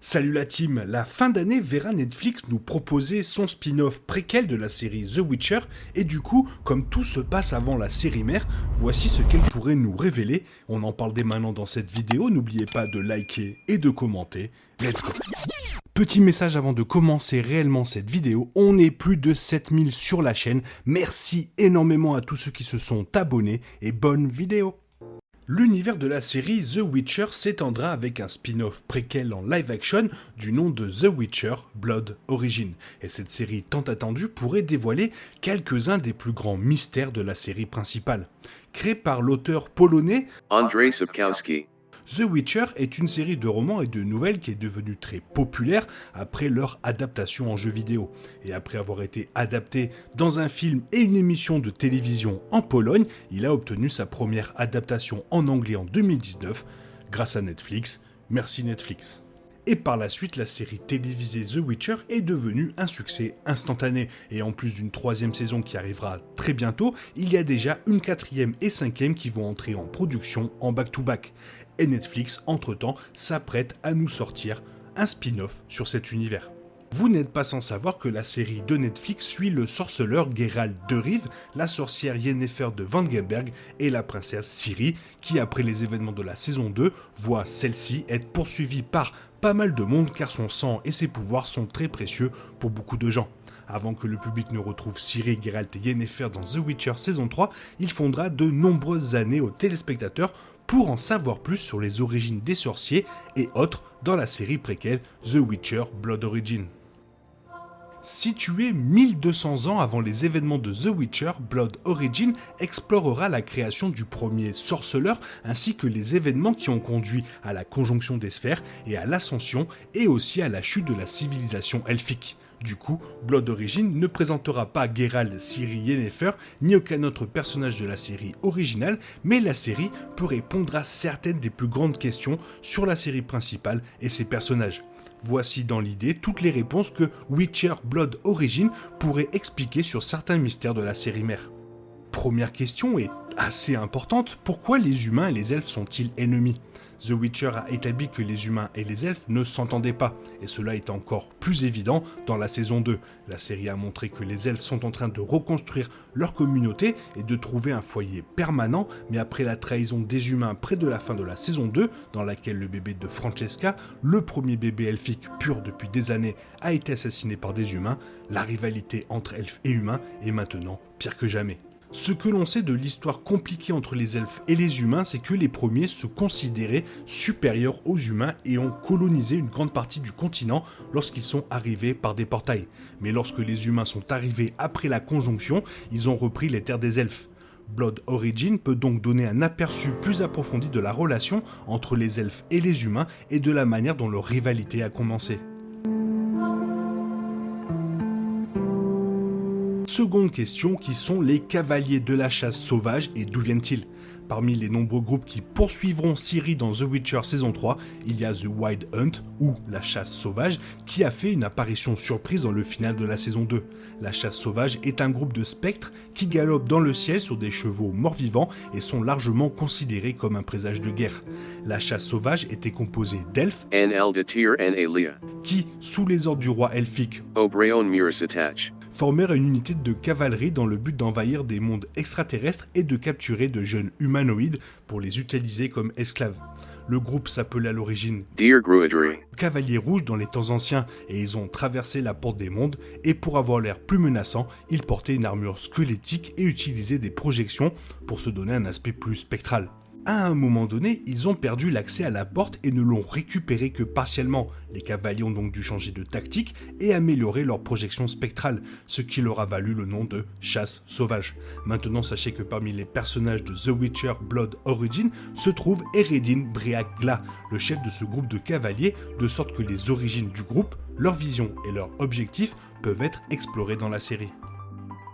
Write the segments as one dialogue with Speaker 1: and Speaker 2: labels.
Speaker 1: Salut la team, la fin d'année verra Netflix nous proposer son spin-off préquel de la série The Witcher, et du coup, comme tout se passe avant la série mère, voici ce qu'elle pourrait nous révéler. On en parle dès maintenant dans cette vidéo, n'oubliez pas de liker et de commenter. Let's go. Petit message avant de commencer réellement cette vidéo, on est plus de 7000 sur la chaîne, merci énormément à tous ceux qui se sont abonnés, et bonne vidéo. L'univers de la série The Witcher s'étendra avec un spin-off préquel en live-action du nom de The Witcher Blood Origin. Et cette série tant attendue pourrait dévoiler quelques-uns des plus grands mystères de la série principale. Créée par l'auteur polonais
Speaker 2: Andrzej Sapkowski.
Speaker 1: The Witcher est une série de romans et de nouvelles qui est devenue très populaire après leur adaptation en jeu vidéo. Et après avoir été adapté dans un film et une émission de télévision en Pologne, il a obtenu sa première adaptation en anglais en 2019 grâce à Netflix. Merci Netflix. Et par la suite, la série télévisée The Witcher est devenue un succès instantané. Et en plus d'une troisième saison qui arrivera très bientôt, il y a déjà une quatrième et cinquième qui vont entrer en production en back-to-back. Et Netflix, entre-temps, s'apprête à nous sortir un spin-off sur cet univers. Vous n'êtes pas sans savoir que la série de Netflix suit le sorceleur Geralt de Rive, la sorcière Yennefer de Wengerberg et la princesse Ciri, qui après les événements de la saison 2, voit celle-ci être poursuivie par pas mal de monde car son sang et ses pouvoirs sont très précieux pour beaucoup de gens. Avant que le public ne retrouve Ciri, Geralt et Yennefer dans The Witcher saison 3, il faudra de nombreuses années aux téléspectateurs pour en savoir plus sur les origines des sorciers et autres dans la série préquelle The Witcher Blood Origin. Situé 1200 ans avant les événements de The Witcher, Blood Origin explorera la création du premier sorceleur ainsi que les événements qui ont conduit à la conjonction des sphères et à l'ascension et aussi à la chute de la civilisation elfique. Du coup, Blood Origin ne présentera pas Geralt, Ciri, Yennefer, ni aucun autre personnage de la série originale, mais la série peut répondre à certaines des plus grandes questions sur la série principale et ses personnages. Voici dans l'idée toutes les réponses que Witcher Blood Origin pourrait expliquer sur certains mystères de la série mère. Première question est assez importante, pourquoi les humains et les elfes sont-ils ennemis ? The Witcher a établi que les humains et les elfes ne s'entendaient pas, et cela est encore plus évident dans la saison 2. La série a montré que les elfes sont en train de reconstruire leur communauté et de trouver un foyer permanent, mais après la trahison des humains près de la fin de la saison 2, dans laquelle le bébé de Francesca, le premier bébé elfique pur depuis des années, a été assassiné par des humains, la rivalité entre elfes et humains est maintenant pire que jamais. Ce que l'on sait de l'histoire compliquée entre les elfes et les humains, c'est que les premiers se considéraient supérieurs aux humains et ont colonisé une grande partie du continent lorsqu'ils sont arrivés par des portails. Mais lorsque les humains sont arrivés après la conjonction, ils ont repris les terres des elfes. Blood Origin peut donc donner un aperçu plus approfondi de la relation entre les elfes et les humains et de la manière dont leur rivalité a commencé. Seconde question, qui sont les cavaliers de la chasse sauvage et d'où viennent-ils ? Parmi les nombreux groupes qui poursuivront Ciri dans The Witcher saison 3, il y a The Wild Hunt, ou la chasse sauvage, qui a fait une apparition surprise dans le final de la saison 2. La chasse sauvage est un groupe de spectres qui galopent dans le ciel sur des chevaux morts-vivants et sont largement considérés comme un présage de guerre. La chasse sauvage était composée d'elfes qui, sous les ordres du roi elfique formèrent une unité de cavalerie dans le but d'envahir des mondes extraterrestres et de capturer de jeunes humanoïdes pour les utiliser comme esclaves. Le groupe s'appelait à l'origine Cavaliers Rouges dans les temps anciens et ils ont traversé la porte des mondes et pour avoir l'air plus menaçant, ils portaient une armure squelettique et utilisaient des projections pour se donner un aspect plus spectral. À un moment donné, ils ont perdu l'accès à la porte et ne l'ont récupéré que partiellement. Les cavaliers ont donc dû changer de tactique et améliorer leur projection spectrale, ce qui leur a valu le nom de chasse sauvage. Maintenant, sachez que parmi les personnages de The Witcher Blood Origin se trouve Eredin Breagla, le chef de ce groupe de cavaliers, de sorte que les origines du groupe, leur vision et leurs objectifs peuvent être explorés dans la série.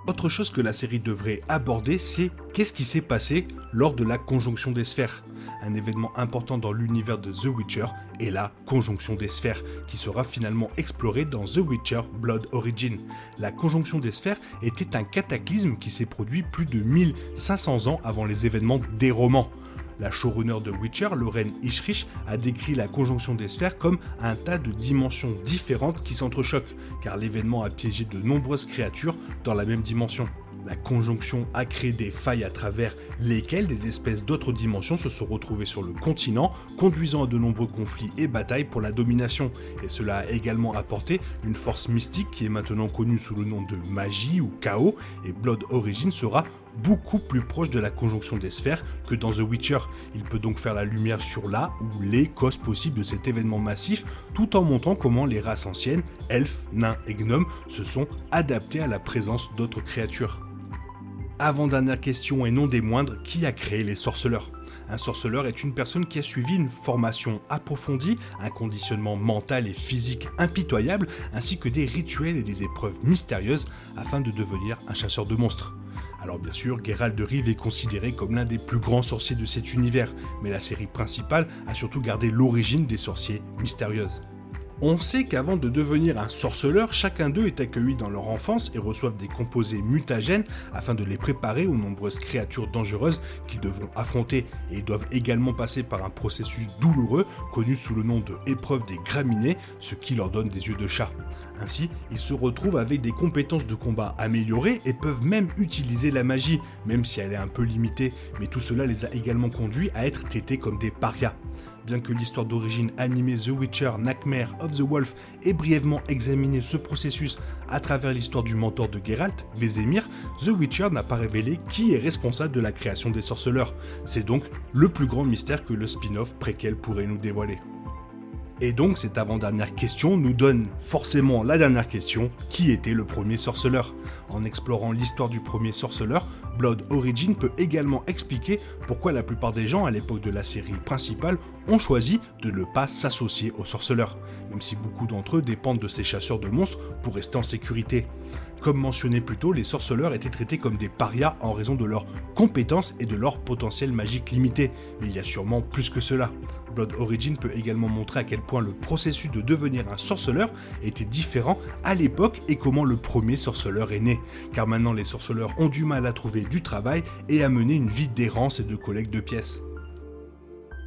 Speaker 1: Autre chose que la série devrait aborder, c'est qu'est-ce qui s'est passé lors de la conjonction des sphères. Un événement important dans l'univers de The Witcher est la conjonction des sphères, qui sera finalement explorée dans The Witcher Blood Origin. La conjonction des sphères était un cataclysme qui s'est produit plus de 1500 ans avant les événements des romans. La showrunner de Witcher, Lauren Hichrich, a décrit la conjonction des sphères comme un tas de dimensions différentes qui s'entrechoquent, car l'événement a piégé de nombreuses créatures dans la même dimension. La conjonction a créé des failles à travers lesquelles des espèces d'autres dimensions se sont retrouvées sur le continent, conduisant à de nombreux conflits et batailles pour la domination. Et cela a également apporté une force mystique qui est maintenant connue sous le nom de magie ou chaos, et Blood Origin sera beaucoup plus proche de la conjonction des sphères que dans The Witcher. Il peut donc faire la lumière sur la ou les causes possibles de cet événement massif, tout en montrant comment les races anciennes, elfes, nains et gnomes, se sont adaptées à la présence d'autres créatures. Avant-dernière question et non des moindres, qui a créé les sorceleurs ? Un sorceleur est une personne qui a suivi une formation approfondie, un conditionnement mental et physique impitoyable, ainsi que des rituels et des épreuves mystérieuses afin de devenir un chasseur de monstres. Alors bien sûr, Geralt de Rive est considéré comme l'un des plus grands sorciers de cet univers, mais la série principale a surtout gardé l'origine des sorciers mystérieuses. On sait qu'avant de devenir un sorceleur, chacun d'eux est accueilli dans leur enfance et reçoivent des composés mutagènes afin de les préparer aux nombreuses créatures dangereuses qu'ils devront affronter, et ils doivent également passer par un processus douloureux connu sous le nom de épreuve des graminées, ce qui leur donne des yeux de chat. Ainsi, ils se retrouvent avec des compétences de combat améliorées et peuvent même utiliser la magie, même si elle est un peu limitée, mais tout cela les a également conduits à être traités comme des parias. Bien que l'histoire d'origine animée The Witcher Nightmare of the Wolf ait brièvement examiné ce processus à travers l'histoire du mentor de Geralt, Vesemir, The Witcher n'a pas révélé qui est responsable de la création des sorceleurs. C'est donc le plus grand mystère que le spin-off préquel pourrait nous dévoiler. Et donc cette avant-dernière question nous donne forcément la dernière question, qui était le premier sorceleur ? En explorant l'histoire du premier sorceleur, Blood Origin peut également expliquer pourquoi la plupart des gens à l'époque de la série principale ont choisi de ne pas s'associer aux sorceleurs, même si beaucoup d'entre eux dépendent de ces chasseurs de monstres pour rester en sécurité. Comme mentionné plus tôt, les sorceleurs étaient traités comme des parias en raison de leurs compétences et de leur potentiel magique limité, mais il y a sûrement plus que cela. Blood Origin peut également montrer à quel point le processus de devenir un sorceleur était différent à l'époque et comment le premier sorceleur est né, car maintenant les sorceleurs ont du mal à trouver du travail et à mener une vie d'errance et de collecte de pièces.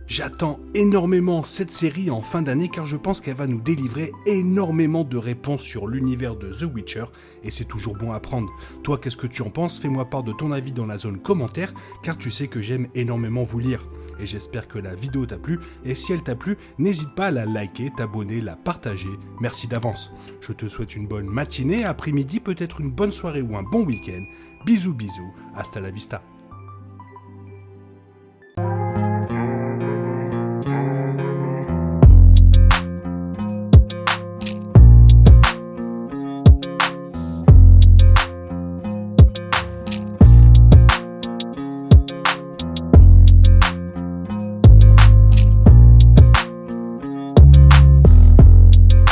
Speaker 1: J'attends énormément cette série en fin d'année car je pense qu'elle va nous délivrer énormément de réponses sur l'univers de The Witcher et c'est toujours bon à prendre. Toi, qu'est-ce que tu en penses ? Fais-moi part de ton avis dans la zone commentaire car tu sais que j'aime énormément vous lire. Et j'espère que la vidéo t'a plu et si elle t'a plu, n'hésite pas à la liker, t'abonner, la partager. Merci d'avance. Je te souhaite une bonne matinée, après-midi, peut-être une bonne soirée ou un bon week-end. Bisous bisous, hasta la vista.